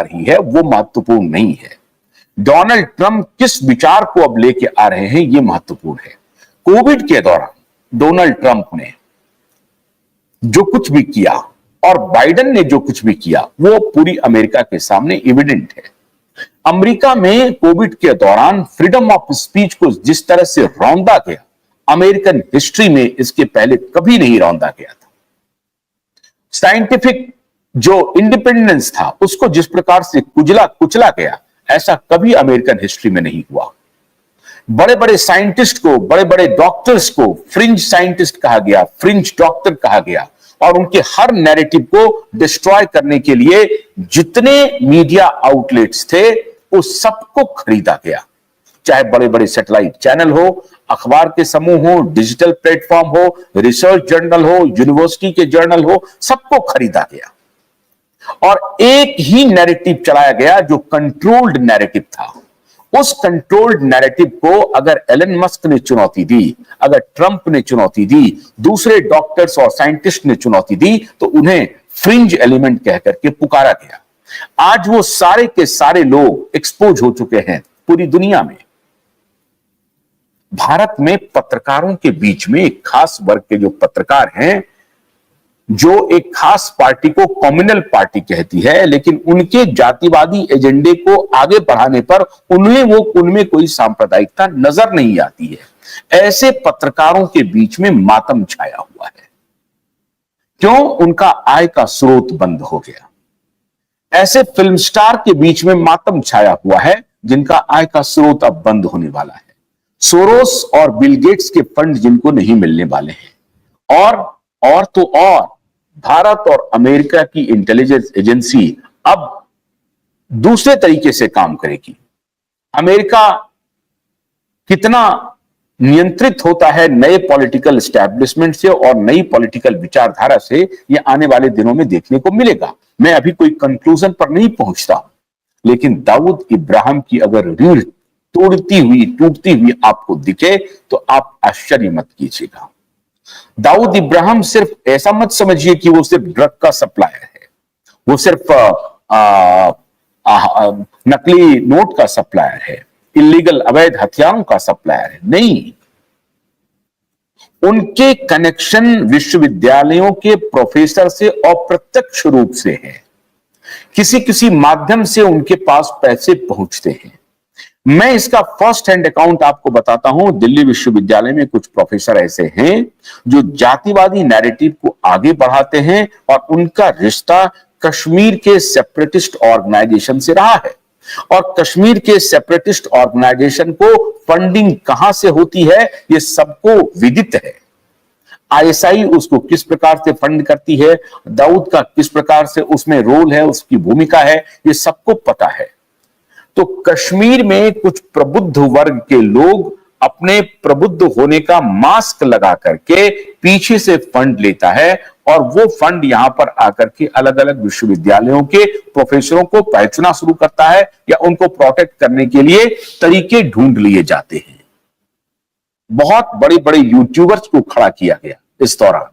रही है वो महत्वपूर्ण नहीं है। डोनाल्ड ट्रंप किस विचार को अब लेके आ रहे हैं ये महत्वपूर्ण है। कोविड के दौरान डोनाल्ड ट्रंप ने जो कुछ भी किया और बाइडेन ने जो कुछ भी किया वो पूरी अमेरिका के सामने एविडेंट है। अमेरिका में कोविड के दौरान फ्रीडम ऑफ स्पीच को जिस तरह से रौंदा गया, अमेरिकन हिस्ट्री में इसके पहले कभी नहीं रौंदा गया था। साइंटिफिक जो इंडिपेंडेंस था उसको जिस प्रकार से कुचला गया, ऐसा कभी अमेरिकन हिस्ट्री में नहीं हुआ। बड़े बड़े साइंटिस्ट को, बड़े बड़े डॉक्टर्स को फ्रिंज साइंटिस्ट कहा गया, फ्रिंज डॉक्टर कहा गया, और उनके हर नैरेटिव को डिस्ट्रॉय करने के लिए जितने मीडिया आउटलेट्स थे उस सबको खरीदा गया। चाहे बड़े बड़े सैटेलाइट चैनल हो, अखबार के समूह हो, डिजिटल प्लेटफॉर्म हो, रिसर्च जर्नल हो, यूनिवर्सिटी के जर्नल हो, सबको खरीदा गया और एक ही नैरेटिव चलाया गया जो कंट्रोल्ड नैरेटिव था। उस कंट्रोल्ड नैरेटिव को अगर एलन मस्क ने चुनौती दी, अगर ट्रंप ने चुनौती दी, दूसरे डॉक्टर्स और साइंटिस्ट ने चुनौती दी, तो उन्हें फ्रिंज एलिमेंट कहकर के पुकारा गया। आज वो सारे के सारे लोग एक्सपोज हो चुके हैं पूरी दुनिया में। भारत में पत्रकारों के बीच में एक खास वर्ग के जो पत्रकार हैं, जो एक खास पार्टी को कम्युनल पार्टी कहती है, लेकिन उनके जातिवादी एजेंडे को आगे बढ़ाने पर उनमें कोई सांप्रदायिकता नजर नहीं आती है। ऐसे पत्रकारों के बीच में मातम छाया हुआ है। क्यों? उनका आय का स्रोत बंद हो गया। ऐसे फिल्म स्टार के बीच में मातम छाया हुआ है जिनका आय का स्रोत अब बंद होने वाला है। सोरोस और बिल गेट्स के फंड जिनको नहीं मिलने वाले हैं। और तो और भारत और अमेरिका की इंटेलिजेंस एजेंसी अब दूसरे तरीके से काम करेगी। अमेरिका कितना नियंत्रित होता है नए पॉलिटिकल एस्टैब्लिशमेंट से और नई पॉलिटिकल विचारधारा से, ये आने वाले दिनों में देखने को मिलेगा। मैं अभी कोई कंक्लूजन पर नहीं पहुंचता, लेकिन दाऊद इब्राहिम की अगर रीढ़ टूटती हुई आपको दिखे तो आप आश्चर्य मत कीजिएगा। दाऊद इब्राहिम सिर्फ ऐसा मत समझिए कि वो सिर्फ ड्रग का सप्लायर है, वो सिर्फ नकली नोट का सप्लायर है, इलीगल अवैध हथियारों का सप्लायर है। नहीं, उनके कनेक्शन विश्वविद्यालयों के प्रोफेसर से अप्रत्यक्ष रूप से है। किसी माध्यम से उनके पास पैसे पहुंचते हैं। मैं इसका फर्स्ट हैंड अकाउंट आपको बताता हूं। दिल्ली विश्वविद्यालय में कुछ प्रोफेसर ऐसे हैं जो जातिवादी नैरेटिव को आगे बढ़ाते हैं और उनका रिश्ता कश्मीर के सेपरेटिस्ट ऑर्गेनाइजेशन से रहा है। और कश्मीर के सेपरेटिस्ट ऑर्गेनाइजेशन को फंडिंग कहां से होती है ये सबको विदित है। आईएसआई उसको किस प्रकार से फंड करती है, दाऊद का किस प्रकार से उसमें रोल है, उसकी भूमिका है, ये सबको पता है। तो कश्मीर में कुछ प्रबुद्ध वर्ग के लोग अपने प्रबुद्ध होने का मास्क लगा करके पीछे से फंड लेता है और वो फंड यहां पर आकर के अलग अलग विश्वविद्यालयों के प्रोफेसरों को पहचानना शुरू करता है या उनको प्रोटेक्ट करने के लिए तरीके ढूंढ लिए जाते हैं। बहुत बड़े बड़े यूट्यूबर्स को खड़ा किया गया इस दौरान,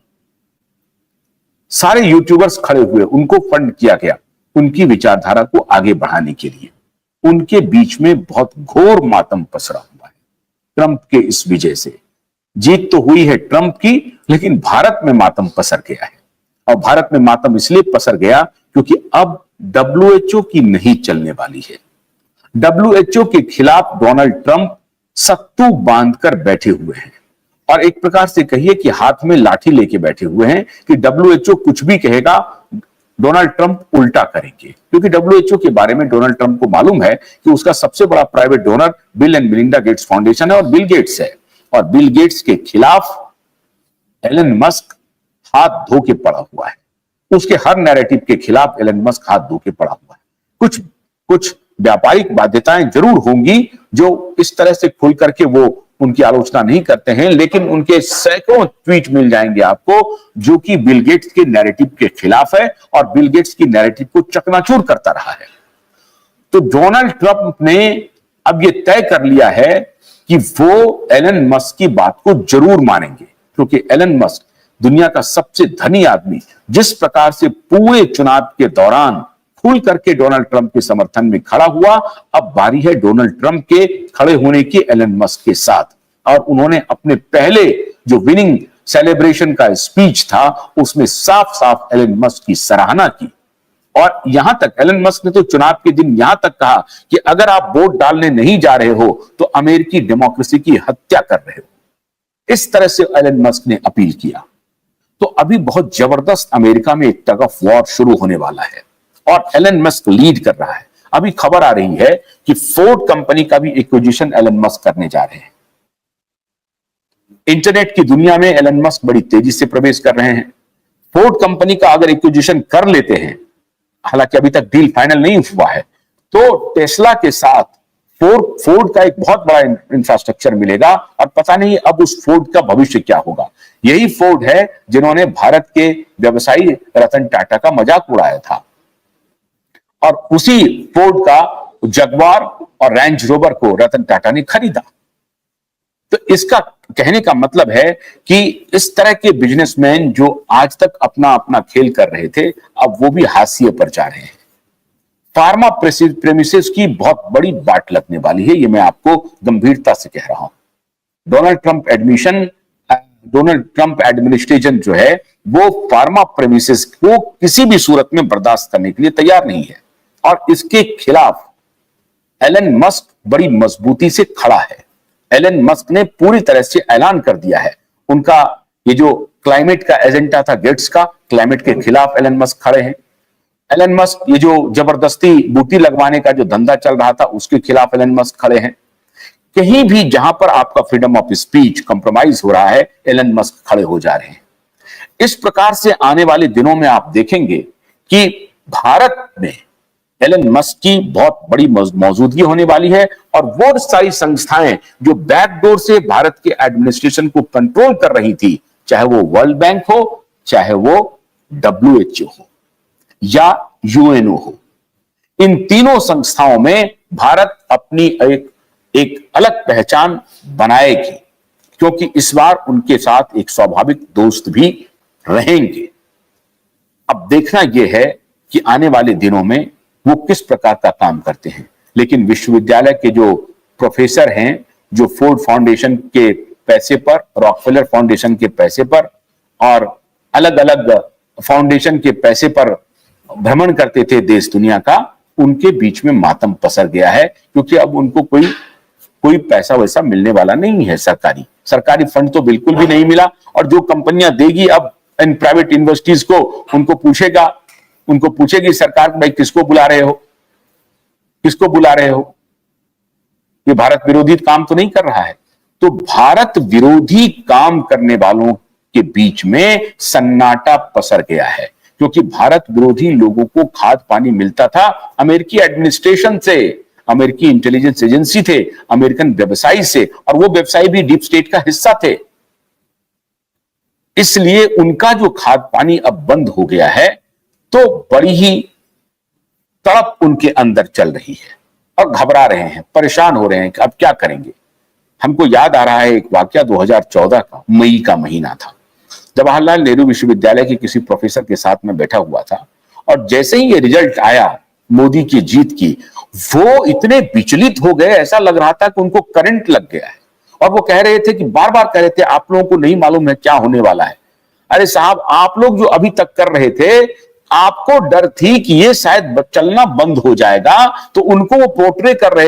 सारे यूट्यूबर्स खड़े हुए, उनको फंड किया गया उनकी विचारधारा को आगे बढ़ाने के लिए। उनके बीच में बहुत घोर मातम पसरा हुआ है ट्रंप के इस विजय से। जीत तो हुई है ट्रंप की, लेकिन भारत में मातम पसर गया है। और भारत में मातम इसलिए पसर गया क्योंकि अब डब्ल्यूएचओ की नहीं चलने वाली है। डब्ल्यूएचओ के खिलाफ डोनाल्ड ट्रंप सत्तू बांधकर बैठे हुए हैं और एक प्रकार से कहिए कि हाथ में लाठी लेके बैठे हुए हैं कि डब्ल्यूएचओ कुछ भी कहेगा डोनाल्ड ट्रंप उल्टा करेंगे। क्योंकि डब्ल्यूएचओ के बारे में डोनाल्ड ट्रंप को मालूम है कि उसका सबसे बड़ा private donor bill and Melinda Gates foundation है और बिल गेट्स है। और बिल गेट्स के खिलाफ एलन मस्क हाथ धो के पड़ा हुआ है। उसके हर नैरेटिव के खिलाफ एलन मस्क हाथ धो के पड़ा हुआ है। कुछ व्यापारिक बाध्यताएं जरूर होंगी जो इस तरह से खुल करके वो उनकी आलोचना नहीं करते हैं, लेकिन उनके सैकड़ों ट्वीट मिल जाएंगे आपको जो कि बिल गेट्स के नैरेटिव के खिलाफ है और बिल गेट्स की नैरेटिव को चकनाचूर करता रहा है। तो डोनाल्ड ट्रंप ने अब यह तय कर लिया है कि वो एलन मस्क की बात को जरूर मानेंगे, क्योंकि एलन मस्क दुनिया का सबसे धनी आदमी जिस प्रकार से पूरे चुनाव के दौरान खुल करके डोनाल्ड ट्रंप के समर्थन में खड़ा हुआ। अब बारी है डोनाल्ड ट्रंप के खड़े होने की एलन मस्क के साथ, और उन्होंने अपने पहले जो विनिंग सेलिब्रेशन का स्पीच था उसमें साफ साफ एलन मस्क की सराहना की। और यहां तक एलन मस्क ने तो चुनाव के दिन यहां तक कहा कि अगर आप वोट डालने नहीं जा रहे हो तो अमेरिकी डेमोक्रेसी की हत्या कर रहे हो। इस तरह से एलन मस्क ने अपील किया। तो अभी बहुत जबरदस्त अमेरिका में एक टग ऑफ वॉर शुरू होने वाला है और एलन मस्क लीड कर रहा है। अभी खबर आ रही है कि फोर्ड कंपनी का भी एक्विजिशन एलन मस्क करने जा रहे हैं। इंटरनेट की दुनिया में एलन मस्क बड़ी तेजी से प्रवेश कर रहे हैं। फोर्ड कंपनी का अगर एक्विजिशन कर लेते हैं, हालांकि अभी तक डील फाइनल नहीं हुआ है, तो टेस्ला के साथ फोर्ड का एक बहुत बड़ा इंफ्रास्ट्रक्चर मिलेगा। और पता नहीं अब उस फोर्ड का भविष्य क्या होगा। यही फोर्ड है जिन्होंने भारत के व्यवसायी रतन टाटा का मजाक उड़ाया था, और उसी फोर्ड का जगुआर और रेंज रोवर को रतन टाटा ने खरीदा। तो इसका कहने का मतलब है कि इस तरह के बिजनेसमैन जो आज तक अपना अपना खेल कर रहे थे, अब वो भी हाशिए पर जा रहे हैं। फार्मा प्रेमिसेस की बहुत बड़ी बाट लगने वाली है, ये मैं आपको गंभीरता से कह रहा हूं। डोनाल्ड ट्रंप एडमिनिस्ट्रेशन जो है वो फार्मा प्रेमिसेस को किसी भी सूरत में बर्दाश्त करने के लिए तैयार नहीं है, और इसके खिलाफ एलन मस्क बड़ी मजबूती से खड़ा है। एलन मस्क ने पूरी तरह से ऐलान कर दिया है, उनका ये जो क्लाइमेट का एजेंडा था गेट्स का, क्लाइमेट के खिलाफ एलन मस्क खड़े हैं। एलन मस्क ये जो जबरदस्ती बूटी लगवाने का जो धंधा चल रहा था उसके खिलाफ एलन मस्क खड़े हैं। कहीं भी जहां पर आपका फ्रीडम ऑफ स्पीच कंप्रोमाइज हो रहा है, एलन मस्क खड़े हो जा रहे हैं। इस प्रकार से आने वाले दिनों में आप देखेंगे कि भारत में एलन मस्क की बहुत बड़ी मौजूदगी होने वाली है, और वो सारी संस्थाएं जो बैकडोर से भारत के एडमिनिस्ट्रेशन को कंट्रोल कर रही थी, चाहे वो वर्ल्ड बैंक हो, चाहे वो WHO हो या UNO हो, इन तीनों संस्थाओं में भारत अपनी एक अलग पहचान बनाएगी, क्योंकि इस बार उनके साथ एक स्वाभाविक दोस्त भी रहेंगे। अब देखना यह है कि आने वाले दिनों में वो किस प्रकार का काम करते हैं। लेकिन विश्वविद्यालय के जो प्रोफेसर हैं, जो फोर्ड फाउंडेशन के पैसे पर, रॉकफेलर फाउंडेशन के पैसे पर और अलग अलग फाउंडेशन के पैसे पर भ्रमण करते थे देश दुनिया का, उनके बीच में मातम पसर गया है, क्योंकि अब उनको कोई पैसा वैसा मिलने वाला नहीं है। सरकारी फंड तो बिल्कुल भी नहीं मिला, और जो कंपनियां देगी अब इन प्राइवेट यूनिवर्सिटीज को, उनको पूछेगी सरकार, भाई किसको बुला रहे हो, ये भारत विरोधी काम तो नहीं कर रहा है। तो भारत विरोधी काम करने वालों के बीच में सन्नाटा पसर गया है, क्योंकि भारत विरोधी लोगों को खाद पानी मिलता था अमेरिकी एडमिनिस्ट्रेशन से, अमेरिकी इंटेलिजेंस एजेंसी थे, अमेरिकन व्यवसायी से, और वो व्यवसायी भी डीप स्टेट का हिस्सा थे। इसलिए उनका जो खाद पानी अब बंद हो गया है, तो बड़ी ही तड़प उनके अंदर चल रही है, और घबरा रहे हैं, परेशान हो रहे हैं कि अब क्या करेंगे। हमको याद आ रहा है एक वाकया 2014 का, मई का महीना था। जवाहरलाल नेहरू विश्वविद्यालय के किसी प्रोफेसर के साथ में बैठा हुआ था, और जैसे ही ये रिजल्ट आया मोदी की जीत की, वो इतने विचलित हो गए, ऐसा लग रहा था कि उनको करंट लग गया है। और वो कह रहे थे कि बार बार कह रहे थे, आप लोगों को नहीं मालूम है क्या होने वाला है। अरे साहब, आप लोग जो अभी तक कर रहे थे, आपको डर थी कि ये शायद चलना बंद हो जाएगा, तो उनको वो पोर्ट्रे कर रहे